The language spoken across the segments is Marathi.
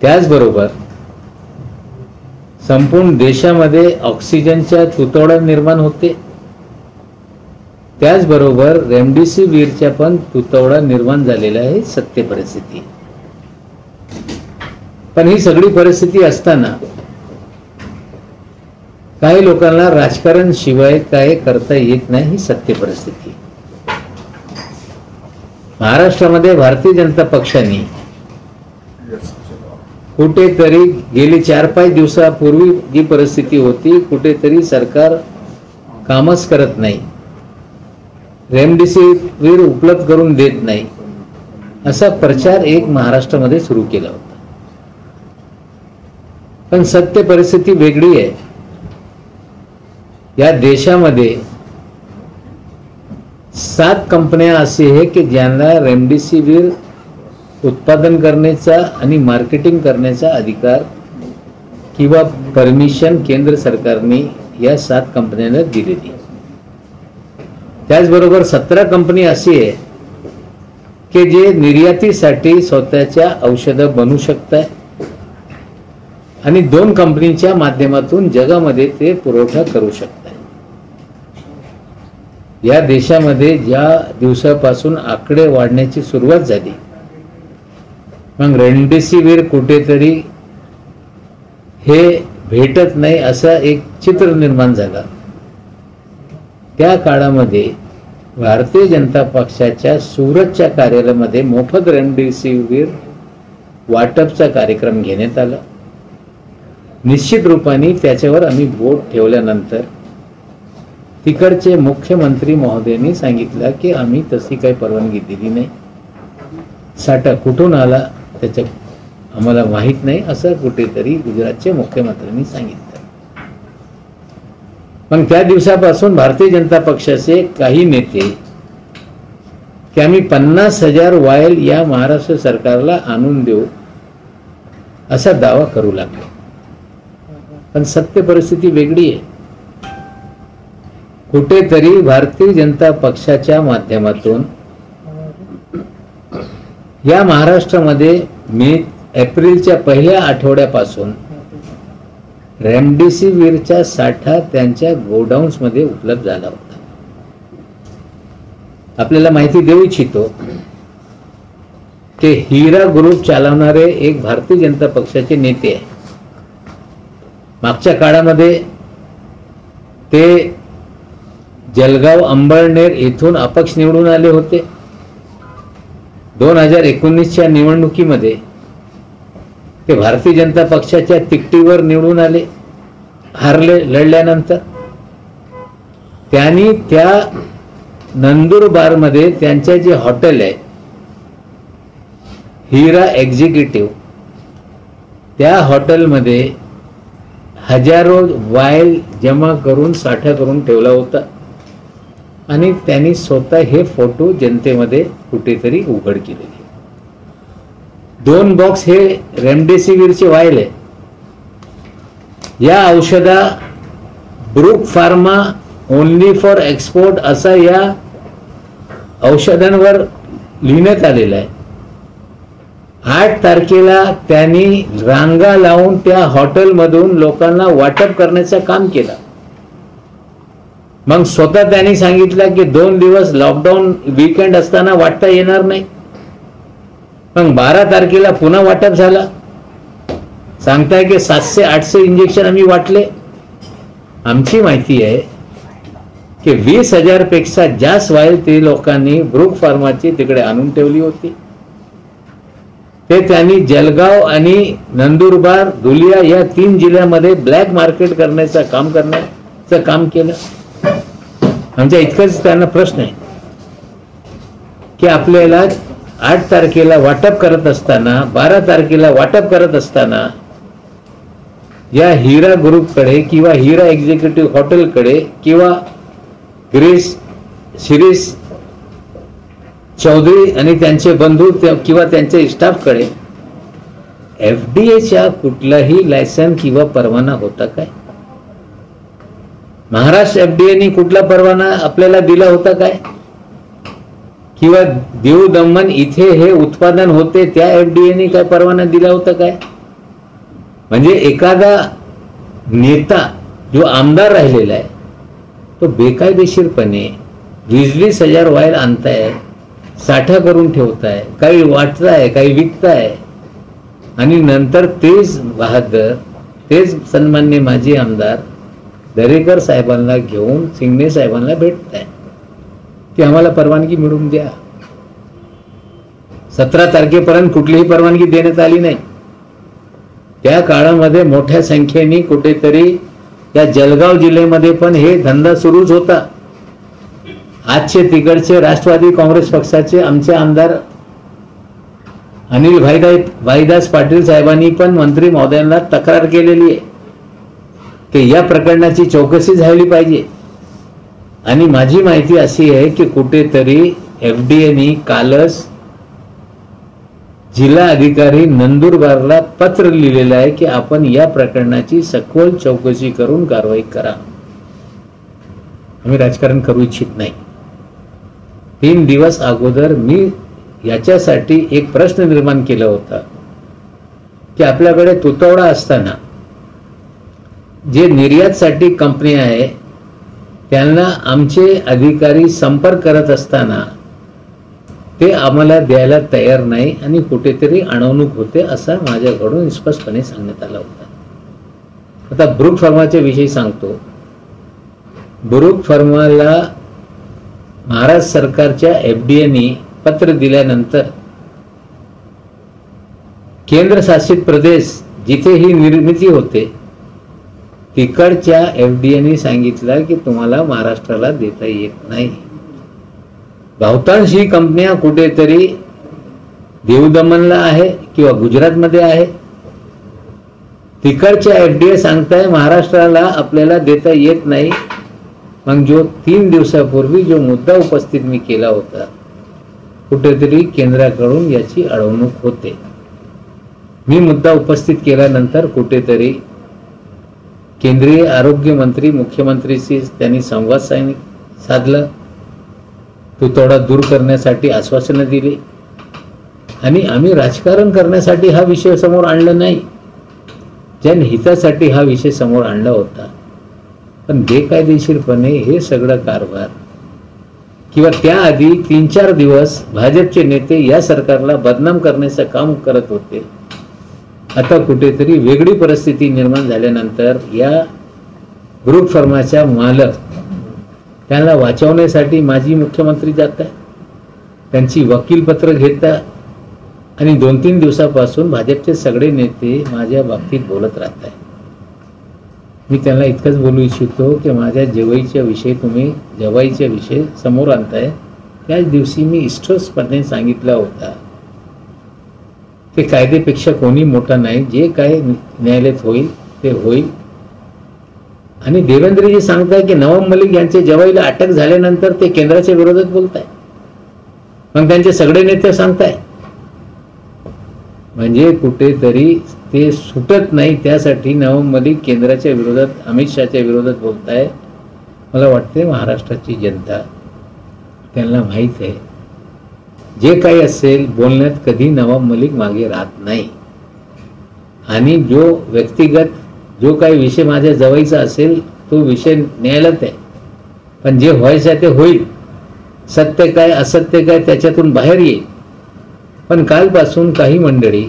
त्याचबरोबर संपूर्ण देशामध्ये ऑक्सिजनचा तुटवडा निर्माण होते, त्याचबरोबर रेमडेसिवीरचा पण तुटवडा निर्माण झालेला आहे, सत्य परिस्थिती. पण ही सगळी परिस्थिती असताना काही लोकांना राजकारण शिवाय काय करता येत नाही, ही सत्य परिस्थिती. महाराष्ट्रामध्ये भारतीय जनता पक्षाने कुठेतरी गेली 4-5 दिवसापूर्वी जी परिस्थिती होती, कुठेतरी सरकार कामच करत नाही, रेमडेसिवीर उपलब्ध करून देत नाही, असा प्रचार एक महाराष्ट्रामध्ये सुरू केला होता. पण सत्य परिस्थिती वेगळी आहे. या देशामध्ये 7 कंपन्या असे आहे की ज्यांना रेमडेसिवीर उत्पादन करण्याचा आणि मार्केटिंग करण्याचा अधिकार किंवा परमिशन केंद्र सरकारने या 7 कंपन्यांना दिलेली. त्याचबरोबर 17 कंपनी अशी आहे की जे निर्यातीसाठी स्वतःच्या औषधं बनवू शकतात आणि 2 कंपनीच्या माध्यमातून जगामध्ये ते पुरवठा करू शकतात. या देशामध्ये ज्या दिवसापासून आकडे वाढण्याची सुरुवात झाली, मग रेमडेसिवीर कुठेतरी हे भेटत नाही असं एक चित्र निर्माण झालं. त्या काळामध्ये भारतीय जनता पक्षाच्या सुरतच्या कार्यालयामध्ये मोफत रेमडेसिवीर वाटपचा कार्यक्रम घेण्यात आला. निश्चित रूपाने त्याच्यावर आम्ही बोट ठेवल्यानंतर तिकडचे मुख्यमंत्री महोदयांनी सांगितलं की आम्ही तशी काही परवानगी दिली नाही, साठा कुठून आला त्याच्या आम्हाला माहित नाही, असं कुठेतरी गुजरातचे मुख्यमंत्र्यांनी सांगितलं. पण त्या दिवसापासून भारतीय जनता पक्षाचे काही नेते की आम्ही 50,000 वायल या महाराष्ट्र सरकारला आणून देऊ असा दावा करू लागले. पण सत्य परिस्थिती वेगळी आहे. कुठेतरी भारतीय जनता पक्षाच्या माध्यमातून या महाराष्ट्रामध्ये एप्रिलच्या पहिल्या आठवड्यापासून रेमडेसिवीरचा साठा त्यांच्या गोडाऊन्स मध्ये उपलब्ध झाला होता. आपल्याला माहिती देऊ इच्छितो की हिरा ग्रुप चालवणारे एक भारतीय जनता पक्षाचे नेते आहे. मागच्या काळामध्ये ते जलगाव अंबळनेर येथून अपक्ष निवडून आले होते. 2019च्या निवडणुकीमध्ये ते भारतीय जनता पक्षाच्या तिकटीवर निवडून आले, हारले. लढल्यानंतर त्यांनी त्या नंदुरबारमध्ये त्यांचे जे हॉटेल आहे हिरा एक्झिक्युटिव्ह, त्या हॉटेलमध्ये हजारो वायल जमा करून साठा करून ठेवला होता आणि त्यांनी स्वतः हे फोटो जनतेमध्ये कुठेतरी उघड केलेले. 2 बॉक्स हे रेमडेसिवीरचे वायल आहे. या औषधा Brook Pharma only for export असा या औषधांवर लिहिण्यात आलेलं आहे. 8 तारखेला त्यांनी रांगा लावून त्या हॉटेलमधून लोकांना वाटप करण्याचं काम केलं. मग स्वतः त्यांनी सांगितलं की 2 दिवस लॉकडाऊन वीकेंड असताना वाटता येणार नाही. मग 12 तारखेला पुन्हा वाटप झाला. सांगताय की 700-800 इंजेक्शन आम्ही वाटले. आमची माहिती आहे की 20,000 पेक्षा जास्त वायल ते लोकांनी ब्रूक फार्माची तिकडे आणून ठेवली होती. ते त्यांनी जलगाव आणि नंदुरबार, धुलिया या 3 जिल्ह्यामध्ये ब्लॅक मार्केट करण्याचं काम केलं. आमच्या इतकंच त्यांना प्रश्न आहे की आपल्याला 8 तारखेला वाटप करत असताना, 12 तारखेला वाटप करत असताना या हिरा ग्रुपकडे किंवा हिरा एक्झिक्युटिव्ह हॉटेलकडे किंवा ग्रेस शिरीष चौधरी आणि त्यांचे बंधू किंवा त्यांचे स्टाफकडे FDAच्या कुठलाही लायसन किंवा परवाना होता काय? महाराष्ट्र FDAने कुठला परवाना आपल्याला दिला होता काय? किंवा दीव दमन इथे हे उत्पादन होते त्या FDAने काय परवाना दिला होता काय? म्हणजे एखादा नेता जो आमदार राहिलेला आहे तो बेकायदेशीरपणे 20,000 वायर आणताय, साठा करून ठेवताय, काही वाटताय, काही विकताय, आणि नंतर तेच बहादर, तेच सन्मान्य माजी आमदार दरेकर साहेबांना घेऊन सिंगणे साहेबांना भेटताय की आम्हाला परवानगी मिळवून द्या. 17 तारखेपर्यंत कुठलीही परवानगी देण्यात आली नाही. त्या काळामध्ये मोठ्या संख्येने कुठेतरी या जळगाव जिल्ह्यामध्ये पण हे धंदा सुरूच होता. आजचे तिकडचे राष्ट्रवादी काँग्रेस पक्षाचे आमचे आमदार अनिल भाईदास पाटील साहेबांनी पण मंत्री महोदयांना तक्रार केलेली आहे की या प्रकरणाची चौकशी झाली पाहिजे. आणि माझी माहिती अशी आहे की कुठेतरी FDAने कालच जिल्हा अधिकारी नंदुरबारला पत्र लिहिलेलं आहे की आपण या प्रकरणाची सखोल चौकशी करून कारवाई करा. आम्ही राजकारण करू इच्छित नाही. 3 दिवस अगोदर मी याच्यासाठी एक प्रश्न निर्माण केला होता की आपल्याकडे तुतवडा असताना जे निर्यातसाठी कंपनी आहे त्यांना आमचे अधिकारी संपर्क करत असताना ते आम्हाला द्यायला तयार नाही आणि कुठेतरी अडवणूक होते असा माझ्याकडून स्पष्टपणे सांगण्यात आला होता. आता ब्रूक फार्माच्या विषयी सांगतो. ब्रूक फार्माला महाराष्ट्र सरकारच्या FDAने पत्र दिल्यानंतर केंद्रशासित प्रदेश जिथे ही निर्मिती होते तिकडच्या FDAने सांगितलं की तुम्हाला महाराष्ट्राला देता येत नाही. बहुतांश ही कंपन्या कुठेतरी दीव दमनला आहे किंवा गुजरातमध्ये आहे. तिकडच्या FDA सांगताय महाराष्ट्राला आपल्याला देता येत नाही. मग जो 3 दिवसापूर्वी जो मुद्दा उपस्थित मी केला होता कुठेतरी केंद्राकडून याची अडवणूक होते. मी मुद्दा उपस्थित केल्यानंतर कुठेतरी केंद्रीय आरोग्य मंत्री मुख्यमंत्रीशी त्यांनी संवाद साधला. तुतवडा दूर करण्यासाठी आश्वासनं दिली आणि आम्ही राजकारण करण्यासाठी हा विषय समोर आणला नाही. जनहितासाठी हा विषय समोर आणला होता. पण बेकायदेशीरपणे हे सगळं कारभार किंवा त्याआधी 3-4 दिवस भाजपचे नेते या सरकारला बदनाम करण्याचं काम करत होते. आता कुठेतरी वेगळी परिस्थिती निर्माण झाल्यानंतर या ब्रूक फार्माच्या मालक त्यांना वाचवण्यासाठी माजी मुख्यमंत्री जात आहे, त्यांची वकीलपत्र घेतात आणि 2-3 दिवसापासून भाजपचे सगळे नेते माझ्या बाबतीत बोलत राहत आहे. मी त्यांना इतकंच बोलू इच्छितो की माझ्या जेवाईच्या विषय समोर आणताय. त्याच दिवशी मी स्पष्टपणे सांगितलं होता की कायदेपेक्षा कोणी मोठा नाही, जे काय न्यायालयात होईल ते होईल. आणि देवेंद्रजी सांगताय की नवाब मलिक यांचे जवाईला अटक झाल्यानंतर ते केंद्राच्या विरोधात बोलताय. मग त्यांचे सगळे नेते सांगताय म्हणजे कुठेतरी ते सुटत नाही. त्यासाठी नवाब मलिक केंद्राच्या विरोधात, अमित शहाच्या विरोधात बोलताय. मला वाटते महाराष्ट्राची जनता त्यांना माहीत आहे जे काही असेल बोलण्यात कधी नवाब मलिक मागे राहत नाही. आणि जो व्यक्तिगत जो काही विषय माझ्या जवळचा असेल तो विषय न्यायालयात आहे. पण जे व्हायचं ते होईल. सत्य काय असत्य काय त्याच्यातून बाहेर येईल. पण कालपासून काही मंडळी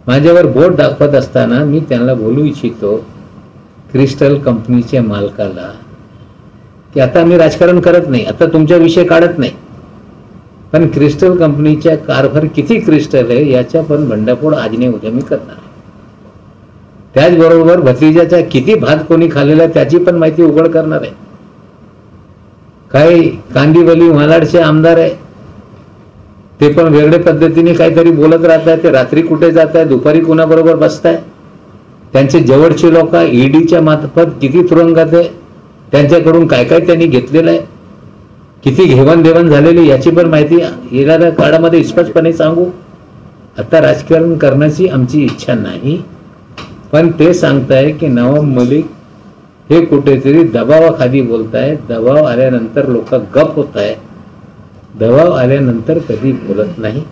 माझ्यावर बोट दाखवत असताना मी त्यांना बोलू इच्छितो क्रिस्टल कंपनीच्या मालकाला की आता मी राजकारण करत नाही, आता तुमचा विषय काढत नाही, पण क्रिस्टल कंपनीच्या कारभार किती क्रिस्टल आहे याच्या पण भंडाफोड आज नाही उद्या मी करणार. त्याचबरोबर भतीजाचा किती भात कोणी खाल्लेला आहे त्याची पण माहिती उघड करणार आहे. काही कांदिवली मालाडचे आमदार आहे ते पण वेगळ्या पद्धतीने काहीतरी बोलत राहत आहे. ते रात्री कुठे जात आहे, दुपारी कुणाबरोबर बसताय, त्यांचे जवळचे लोक ईडीच्या मार्फत किती तुरुंगात आहे, त्यांच्याकडून काय काय त्यांनी घेतलेलं आहे, किती घेवाणदेवाण झालेली याची पण माहिती येणाऱ्या काळामध्ये स्पष्टपणे सांगू. आता राजकारण करण्याची आमची इच्छा नाही. पण ते सांगताय की नवाब मलिक हे कुठेतरी दबावाखाली बोलताय. दबाव आल्यानंतर लोक गप होत आहे. दबाव आल्यानंतर कधी बोलत नाही.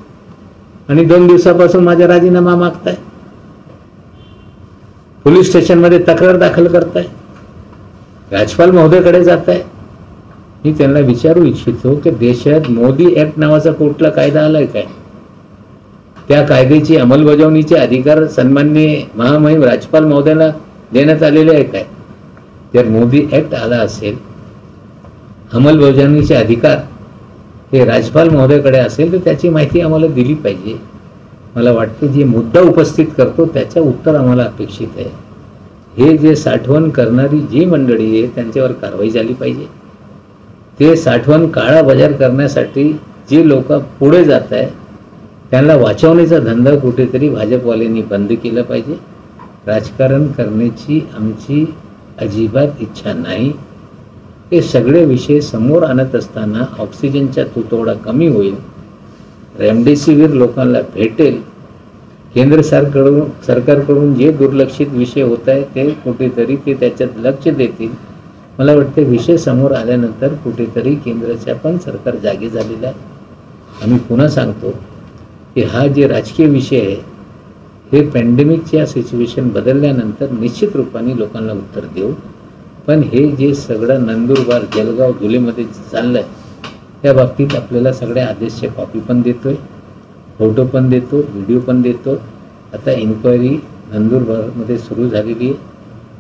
आणि 2 दिवसापासून माझा राजीनामा मागताय. पोलीस स्टेशनमध्ये तक्रार दाखल करताय, राज्यपाल महोदयाकडे जात आहे. मी त्यांना विचारू इच्छितो की देशात मोदी ऍक्ट नावाचा कुठला कायदा आलाय काय? त्या कायद्याची अंमलबजावणीचे अधिकार सन्माननीय महामहिम राज्यपाल महोदयांना देण्यात आलेले आहे काय? जर मोदी ऍक्ट आला असेल, अंमलबजावणीचे अधिकार हे राज्यपाल महोदयाकडे असेल तर त्याची माहिती आम्हाला दिली पाहिजे. मला वाटतं जे मुद्दा उपस्थित करतो त्याचं उत्तर आम्हाला अपेक्षित आहे. हे जे साठवण करणारी जी मंडळी आहे त्यांच्यावर कारवाई झाली पाहिजे. ते साठवण काळाबाजार करण्यासाठी जे लोक पुढे जात आहे त्यांना वाचवण्याचा धंदा कुठेतरी भाजपवाल्यांनी बंद केला पाहिजे. राजकारण करण्याची आमची अजिबात इच्छा नाही. हे सगळे विषय समोर आणत असताना ऑक्सिजनचा तुटवडा कमी होईल, रेमडेसिवीर लोकांना भेटेल, केंद्र सरकारकडून जे दुर्लक्षित विषय होत आहे ते कुठेतरी ते त्याच्यात लक्ष देतील. मला वाटते विषय समोर आल्यानंतर कुठेतरी केंद्राच्या पण सरकार जागे झालेलं आहे. आम्ही पुन्हा सांगतो की हा जे राजकीय विषय आहे हे पॅन्डेमिकच्या सिच्युएशन बदलल्यानंतर निश्चित रूपाने लोकांना उत्तर देऊ. पण हे जे सगळं नंदुरबार, जळगाव, धुळेमध्ये चाललं आहे त्या बाबतीत आपल्याला सगळ्या आदेशच्या कॉपी पण देतोय, फोटो पण देतो, व्हिडिओ पण देतो. आता इन्क्वायरी नंदुरबारमध्ये सुरू झालेली आहे.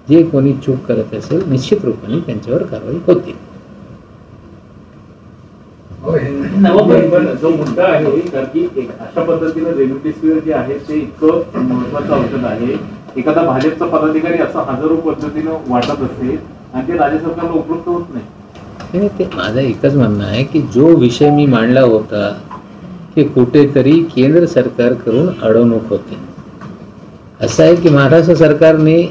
जे कोणी चूक करत असेल निश्चित रूपाने त्यांच्यावर कारवाई होते. पण जो मुद्दा आहे तर की अशा पद्धतीने रेमडेसिवीर जे आहे ते इतकं महत्वाचं औषध आहे, एखादा भाजपचा पदाधिकारी असं हजारो पद्धतीनं वाटत असते आणि ते राज्य सरकारला उपलब्ध होत नाही. ते माझं एकच म्हणणं आहे की जो विषय मी मांडला होता की कुठेतरी केंद्र सरकारकडून अडवणूक होते. असं आहे की महाराष्ट्र सरकारने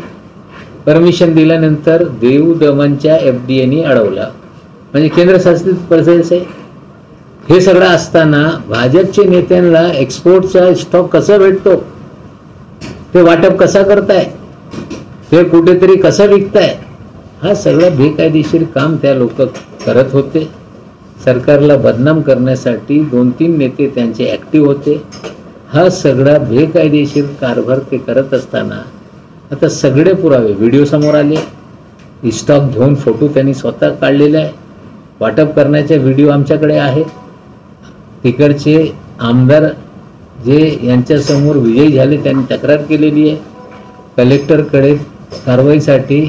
परमिशन दिल्यानंतर देऊ दमनच्या FDAने अडवला, म्हणजे केंद्रशासित प्रदेश आहे. हे सगळं असताना भाजपचे नेत्यांना एक्सपोर्टचा स्टॉक कसा भेटतो, ते वाटप कसा करताय, ते कुठेतरी कसं विकताय, हा सगळं बेकायदेशीर काम त्या लोक करत होते. सरकारला बदनाम करण्यासाठी 2-3 नेते त्यांचे ॲक्टिव्ह होते. हा सगळा बेकायदेशीर कारभार ते करत असताना आता सगळे पुरावे व्हिडिओ समोर आले, स्टॉक घेऊन फोटो त्यांनी स्वतः काढलेला आहे, वाटप करण्याचे व्हिडिओ आमच्याकडे आहे. तिकडचे आमदार जे यांच्यासमोर विजयी झाले त्यांनी तक्रार केलेली आहे. कलेक्टरकडे कारवाईसाठी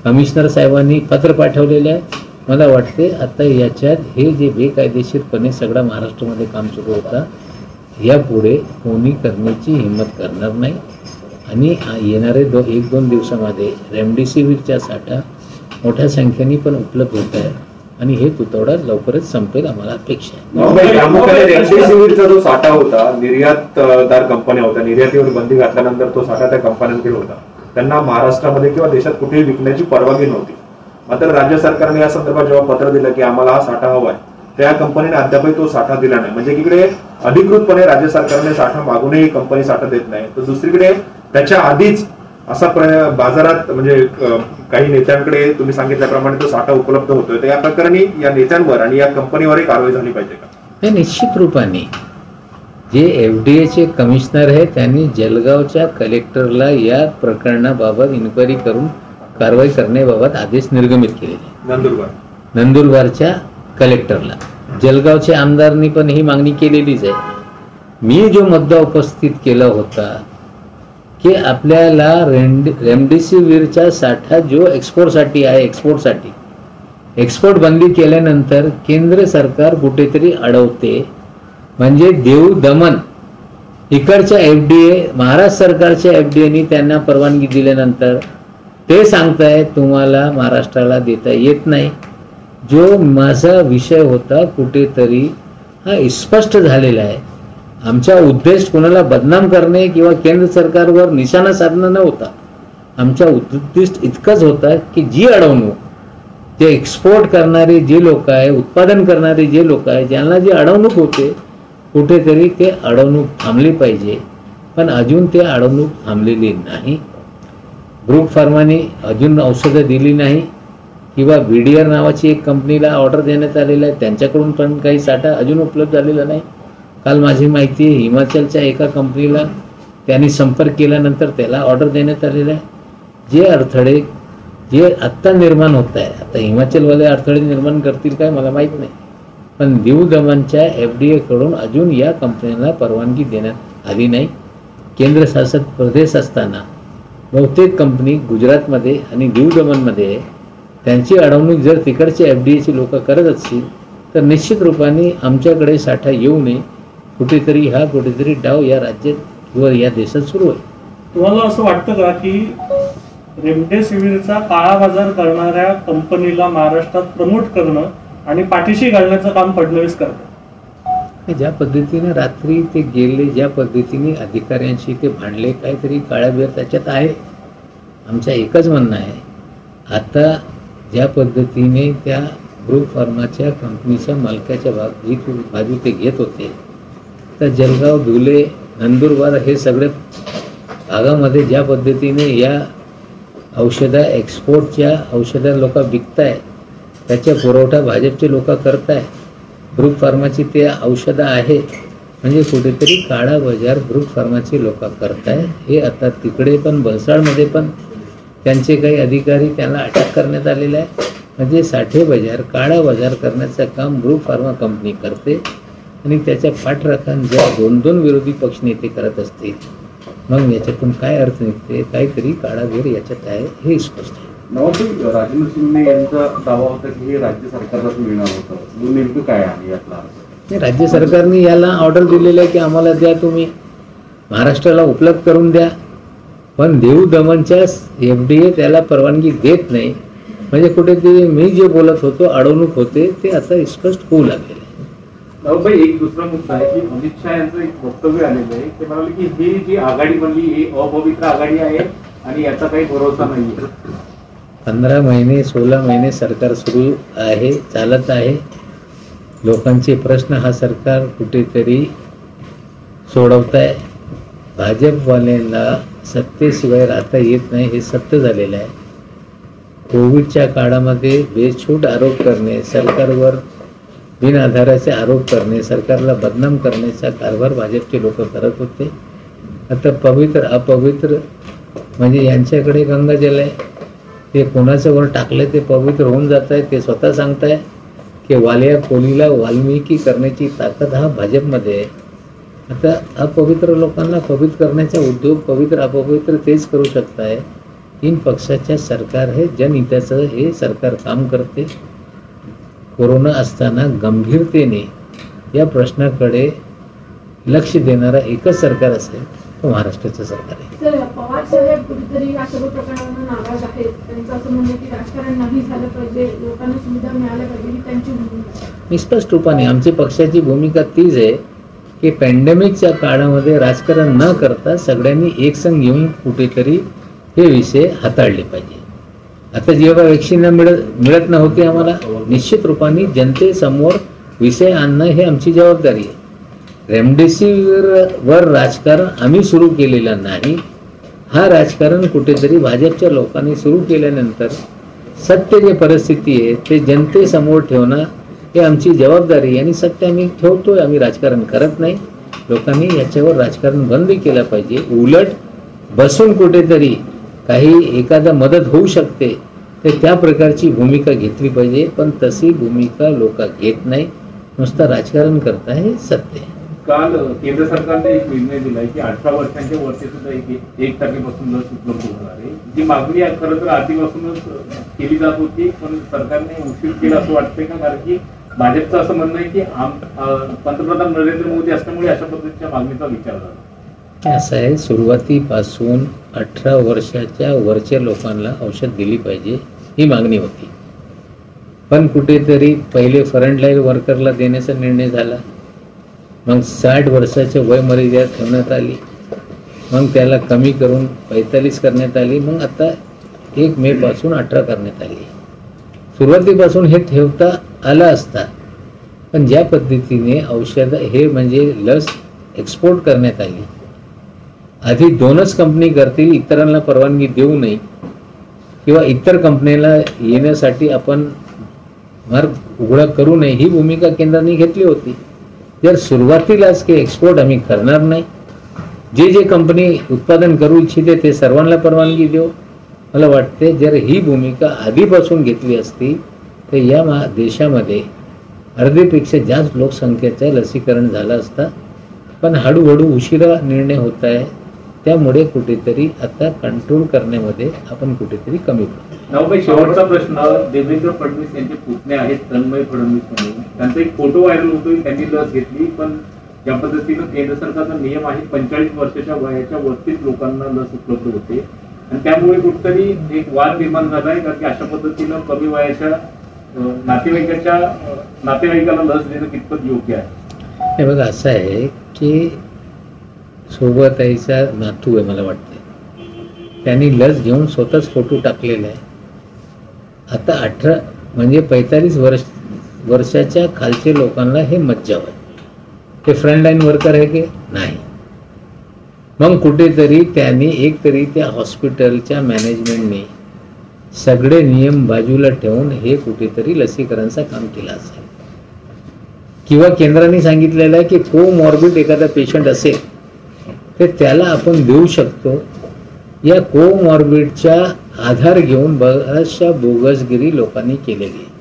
कमिशनर साहेबांनी पत्र पाठवलेलं आहे. मला वाटते आता याच्यात हे जे बेकायदेशीरपणे सगळा महाराष्ट्रामध्ये काम सुरू होता यापुढे कोणी करण्याची हिंमत करणार नाही. आणि येणारे 1-2 दिवसामध्ये रेमडेसिवीरचा साठा मोठ्या संख्येने पण उपलब्ध होत आहे आणि हे तुटवडा लवकरच संपेल आम्हाला अपेक्षा आहे. प्रामुख्याने रेमडेसिवीरचा जो साठा होता, निर्यातदार कंपन्या होत्या, निर्यातीवर बंदी घातल्यानंतर तो साठा त्या कंपन्यांकडे होता. त्यांना महाराष्ट्रामध्ये किंवा देशात कुठेही विकण्याची परवानगी नव्हती. मात्र राज्य सरकारने या संदर्भात जेव्हा पत्र दिलं की आम्हाला हा साठा हवाय, त्या कंपनीने अद्यापही तो साठा दिला नाही. म्हणजे एकीकडे अधिकृतपणे राज्य सरकारने साठा मागूनही कंपनी साठा देत नाही, तर दुसरीकडे त्याच्या आधीच असा बाजारात म्हणजे काही नेत्यांकडे तुम्ही सांगितल्याप्रमाणे तो साठा उपलब्ध होतोय. तर या प्रकरणी या नेत्यांवर आणि या कंपनीवरही कारवाई झाली पाहिजे का? हे निश्चित रूपाने जे FDAचे कमिशनर आहे त्यांनी जळगावच्या कलेक्टरला या प्रकरणाबाबत इन्क्वायरी करून कारवाई करण्याबाबत आदेश निर्गमित केलेले. नंदुरबारच्या कलेक्टरला, जळगावचे आमदारांनी पण ही मागणी केलेलीच आहे. मी जो मुद्दा उपस्थित केला होता की आपल्याला रेमडेसिवीरचा साठा जो एक्सपोर्टसाठी आहे, एक्सपोर्ट बंदी केल्यानंतर केंद्र सरकार कुठेतरी अडवते. म्हणजे देऊ दमन इकडच्या FDA, महाराष्ट्र सरकारच्या FDAने त्यांना परवानगी दिल्यानंतर ते सांगताय तुम्हाला महाराष्ट्राला देता येत नाही. जो माझा विषय होता कुठेतरी हा स्पष्ट झालेला आहे. आमचा उद्देश कोणाला बदनाम करणे किंवा केंद्र सरकारवर निशाणा साधणं नव्हता. आमचा उद्देश इतकंच होता की जी अडवणूक जे एक्सपोर्ट करणारे जे लोक आहे, उत्पादन करणारे जे लोक आहे, ज्यांना जी अडवणूक होते कुठेतरी ते अडवणूक थांबली पाहिजे. पण अजून ते अडवणूक थांबलेली नाही. ग्रुप फार्माने अजून औषधं दिली नाही किंवा BDR नावाची एक कंपनीला ऑर्डर देण्यात आलेला आहे, त्यांच्याकडून पण काही साठा अजून उपलब्ध झालेला नाही. काल माझी माहिती आहे हिमाचलच्या एका कंपनीला त्यांनी संपर्क केल्यानंतर त्याला ऑर्डर देण्यात आलेला आहे. जे अडथळे जे आत्ता निर्माण होत आहे, आता हिमाचलवाले अडथळे निर्माण करतील काय मला माहीत नाही, पण दीव दमनच्या FDA कडून अजून या कंपन्यांना परवानगी देण्यात आली नाही. केंद्रशासित प्रदेश असताना बहुतेक कंपनी गुजरातमध्ये आणि दीव दमनमध्ये आहे. त्यांची अडवणूक जर तिकडचे FDAची लोक करत असतील तर निश्चित रूपाने आमच्याकडे साठा येऊ नये, कुठेतरी डाव या राज्यात किंवा या देशात सुरू आहे. तुम्हाला असं वाटतं का की रेमडेसिवीरचा काळा बाजार करणाऱ्या कंपनीला महाराष्ट्रात प्रमोट करणं आणि पाठीशी घालण्याचं काम फडणवीस करतात? ज्या पद्धतीने रात्री ते गेले, ज्या पद्धतीने अधिकाऱ्यांशी ते भांडले, काहीतरी काळाबेर त्याच्यात आहे. आमचं एकच म्हणणं आहे, आता ज्या पद्धतीने त्या ग्रुप फार्माच्या कंपनीच्या मालकाच्या बाजू ते घेत होते, तर जळगाव, धुले, नंदुरबार हे सगळे भागामध्ये ज्या पद्धतीने या एक्सपोर्टच्या औषधा लोक विकताय, त्याचा पुरवठा भाजपचे लोक करताय. ग्रुप फार्माची ते औषधं आहे म्हणजे कुठेतरी काळा बाजार ग्रुप फार्माची लोक करताय. हे आता तिकडे पण वलसाडमध्ये पण त्यांचे काही अधिकारी त्यांना अटक करण्यात आलेला आहे. म्हणजे साठे बाजार, काळा बाजार करण्याचं काम ग्रुप फार्मा कंपनी करते आणि त्याच्या पाठराखण जर दोन विरोधी पक्षनेते करत असतील मग याच्यातून काय अर्थ निघते, काहीतरी काळाबेर याच्यात आहे हे स्पष्ट आहे. नवाब, राजेंद्र शिंदे यांचा दावा होता की हे राज्य सरकारलाच मिळणार होतं, नेमकं काय आहे यातला अर्थ? राज्य सरकारने याला ऑर्डर दिलेलं आहे की आम्हाला द्या, तुम्ही महाराष्ट्राला उपलब्ध करून द्या, पण दीव दमनच्या FDA त्याला परवानगी देत नाही. म्हणजे कुठेतरी मी जे बोलत होतो अडवणूक होते ते आता स्पष्ट होऊ लागलेलं आहे. भाई, एक दुसरा मुद्दा आहे की अमित शहा यांचं एक वक्तव्य आलेलं आहे. ते म्हणाले की ही जी आघाडी बनली ही अपवित्र आघाडी आहे आणि याचा काही भरोसा नाहीये. 15 महिने 16 महिने सरकार सुरू आहे, चालत आहे. लोकांचे प्रश्न हा सरकार कुठेतरी सोडवत आहे. भाजपवाल्यांना सत्तेशिवाय राहता येत नाही हे सत्य झालेलं आहे. कोविडच्या काळामध्ये बेछूट आरोप करणे, सरकारवर बिनआधाराचे आरोप करणे, सरकारला बदनाम करण्याचा कारभार भाजपचे लोक करत होते. आता पवित्र अपवित्र म्हणजे यांच्याकडे गंगाजल आहे, ते कोणाचं वर टाकलं ते पवित्र होऊन जात आहे. ते स्वतः सांगताय की वालिया कोलीला वाल्मिकी करण्याची ताकद हा भाजपमध्ये आहे. आता अपवित्र लोकांना पवित्र करण्याचा उद्योग पवित्र अपवित्र तेच करू शकताय. 3 पक्षाच्या सरकार हे जनहिताचं हे सरकार काम करते. कोरोना असताना गंभीरतेने या प्रश्नाकडे लक्ष देणारा एकच सरकार असेल तो महाराष्ट्राचं सरकार आहे. सर, पवार साहेब कुठेतरी या सर्व प्रकरणांना नाराज आहेत. त्यांचं असं म्हणणं की राजकारण नाही झालं पाहिजे, लोकांना सुविधा मिळाल्या पाहिजे ही त्यांची भूमिका आहे. स्पष्ट रूपाने आमची पक्षाची भूमिका तीच आहे की पॅन्डेमिकच्या काळामध्ये राजकारण न करता सगळ्यांनी एकसंग येऊन कुठेतरी हे विषय हाताळले पाहिजे. आता जेव्हा वॅक्सिन मिळत नव्हती आम्हाला, निश्चित रूपाने जनतेसमोर विषय आणणं हे आमची जबाबदारी आहे. रेमडेसिवीरवर राजकारण आम्ही सुरू केलेलं नाही. हा राजकारण कुठेतरी भाजपच्या लोकांनी सुरू केल्यानंतर सत्य जे परिस्थिती आहे ते जनतेसमोर ठेवणं हे आमची जबाबदारी आहे आणि सत्य आम्ही ठेवतोय. आम्ही राजकारण करत नाही. लोकांनी याच्यावर राजकारण बंद केलं पाहिजे. उलट बसून कुठेतरी काही एखादा मदत होऊ शकते तर त्या प्रकारची भूमिका घेतली पाहिजे. पण तशी भूमिका लोक घेत नाही, नुसतं राजकारण करता हे सत्य आहे. काल केंद्र सरकारने एक निर्णय दिलाय की 18 वर्षांच्या वरती सुद्धा 1 तारखेपासून लस उपलब्ध होणार आहे. जी मागणी खरं तर आधीपासूनच केली जात होती, पण सरकारने उशीर केला असं वाटतंय का? कारण की भाजपचं असं म्हणणं आहे की पंतप्रधान नरेंद्र मोदी असल्यामुळे अशा पद्धतीच्या मागणीचा विचार झाला. असं आहे, सुरुवातीपासून 18 वर्षाच्या वरच्या लोकांना औषध दिली पाहिजे ही मागणी होती. पण कुठेतरी पहिले फ्रंटलाईन वर्करला देण्याचा निर्णय झाला, मग 60 वर्षाच्या वयमर्यादा ठेवण्यात आली, मग त्याला कमी करून 45 करण्यात आली, मग आता 1 मे पासून 18 करण्यात आली. सुरुवातीपासून हे ठेवता आलं असता, पण ज्या पद्धतीने औषध हे म्हणजे लस एक्सपोर्ट करण्यात आली, आधी 2च कंपनी करतील, इतरांना परवानगी देऊ नये किंवा इतर कंपनीला येण्यासाठी आपण मार्ग उघडा करू नये ही भूमिका केंद्राने घेतली होती. जर सुरुवातीलाच की एक्सपोर्ट आम्ही करणार नाही, जे कंपनी उत्पादन करू इच्छिते ते सर्वांना परवानगी देऊ, मला वाटते जर ही भूमिका आधीपासून घेतली असती तर या देशामध्ये अर्धेपेक्षा जास्त लोकसंख्येचं लसीकरण झालं असतं. पण हळूहळू उशिरा निर्णय होत आहे, त्यामुळे कुठेतरी आता कंट्रोल करण्यामध्ये आपण कुठेतरी कमी पडतो. नावबाई, शेवटचा प्रश्न. देवेंद्र फडणवीस यांचे पुतणे आहेत तन्मय फडणवीस म्हणून, त्यांचा एक फोटो व्हायरल होतोय, त्यांनी लस घेतली, पण ज्या पद्धतीनं केंद्र सरकारचा नियम आहे 45 वर्षाच्या वयाच्या वरतीच लोकांना लस उपलब्ध होते, आणि त्यामुळे कुठेतरी एक वाद निर्माण झाला आहे, कारण की अशा पद्धतीनं कमी वयाच्या नातेवाईकाला लस देणं कितपत योग्य आहे? हे बघा, असं आहे की सोबताईचा नातू आहे मला वाटते, त्यांनी लस घेऊन स्वतःच फोटो टाकलेला आहे. आता 18 म्हणजे 45 वर्षाच्या खालचे लोकांना हे मज्जाव आहे. ते फ्रंटलाईन वर्कर आहे की नाही? मग कुठेतरी त्यांनी एकतरी त्या हॉस्पिटलच्या मॅनेजमेंटने सगळे नियम बाजूला ठेवून हे कुठेतरी लसीकरणाचं काम केलं असेल, किंवा केंद्राने सांगितलेलं आहे की कोमॉर्बिड एखादा पेशंट असेल तर त्याला आपण देऊ शकतो. या कोमॉर्बिडचा आधार घेऊन बऱ्याचशा बोगसगिरी लोकांनी केलेली आहे.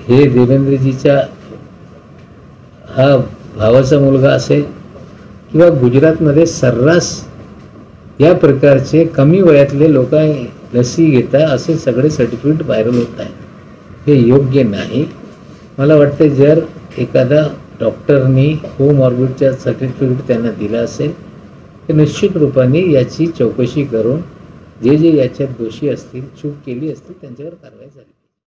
हे देवेंद्रजीचा हा भावाचा मुलगा असेल किंवा गुजरातमध्ये सर्रास या प्रकारचे कमी वयातले लोक लसी घेता असे सगळे सर्टिफिकेट व्हायरल होत आहे. हे योग्य नाही. मला वाटते जर एखादा डॉक्टरनी कोमॉर्बिडच्या सर्टिफिकेट त्यांना दिलं असेल तर निश्चित रूपाने याची चौकशी करून जे याच्यात दोषी असतील, चूक केली असतील, त्यांच्यावर कारवाई झाली.